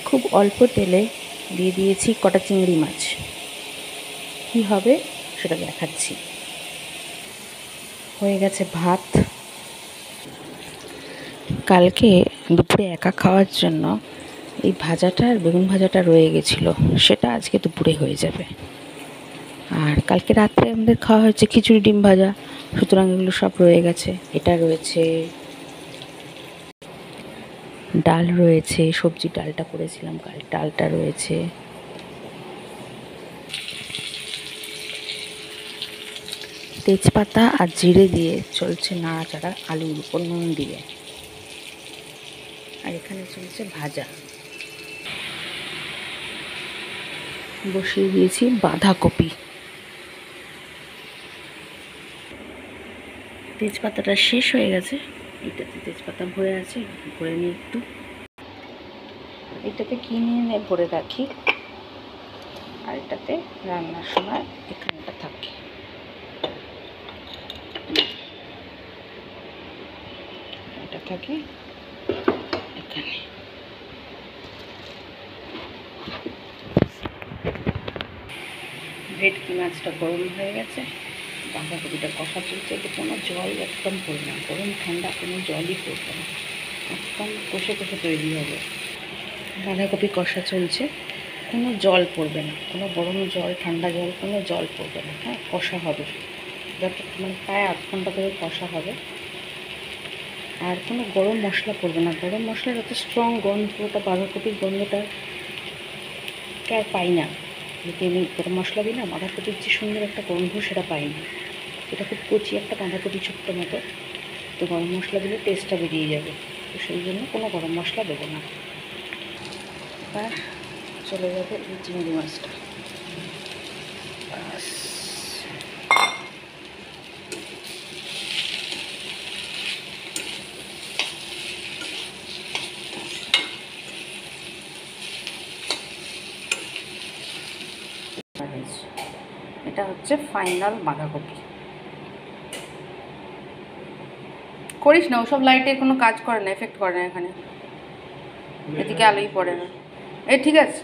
খুব অল্প তেলে দিয়ে দিয়েছি কটা চিংড়ি মাছ। কী হবে সেটা দেখাচ্ছি। হয়ে গেছে ভাত। কালকে দুপুরে একা খাওয়ার জন্য এই ভাজাটা আর বেগুন ভাজাটা রয়ে গেছিলো, সেটা আজকে দুপুরে হয়ে যাবে। আর কালকে রাত্রে আমাদের খাওয়া হয়েছে খিচুড়ি ডিম ভাজা, সুতরাং এগুলো সব রয়ে গেছে। এটা রয়েছে, ডাল রয়েছে, সবজি ডালটা করেছিলাম কাল, ডালটা রয়েছে, তেজপাতা আর জিরে দিয়ে চলছে নাড়াচাড়া আলুর উপর নুন দিয়ে। আর এখানে চলছে ভাজা। বসিয়ে দিয়েছি বাঁধাকপি। তেজপাতাটা শেষ হয়ে গেছে, এটাতে তেজপাতা ভরে আছে, ভরে নিয়ে একটু এটাতে কিনে ভরে রাখি, আর এটাতে রান্নার সময় এখানটা থাকে। এটা থাকে এখানে। ভেটকি মাছটা গরম হয়ে গেছে, বাঁধাকপিটা কষা চলছে। এতে কোনো জল একদম পড়বে না, গরম ঠান্ডা কোনো জলই পড়বে না, একদম কষে কষে তৈরি হবে। বাঁধাকপি কষা চলছে, কোনো জল পড়বে না, কোনো গরম জল ঠান্ডা জল কোনো জল পড়বে না। হ্যাঁ, কষা হবে যত, মানে প্রায় আধ ঘন্টা ধরে কষা হবে। আর কোনো গরম মশলা পড়বে না, গরম মশলার এত স্ট্রং গন্ধটা, বাঁধাকপির গন্ধটা আর পাই না। যদি আমি গরম মশলা দিই না, বাঁধাকপির যে সুন্দর একটা গন্ধ সেটা পাই না। এটা খুব কচি একটা বাঁধাকপি, ছোট্ট মতো, তো গরম মশলা দিলে টেস্টটা বেরিয়ে যাবে। তো সেই জন্য কোনো গরম মশলা দেবো না। এবার চলে যাবে এই চিংড়ি মাছটা। এটা হচ্ছে ফাইনাল বাঁধাকপি। করিস না, ওসব লাইটের কোনো কাজ করে না, এফেক্ট করে না এখানে, এদিকে আলোই পড়ে না। ঠিক আছে।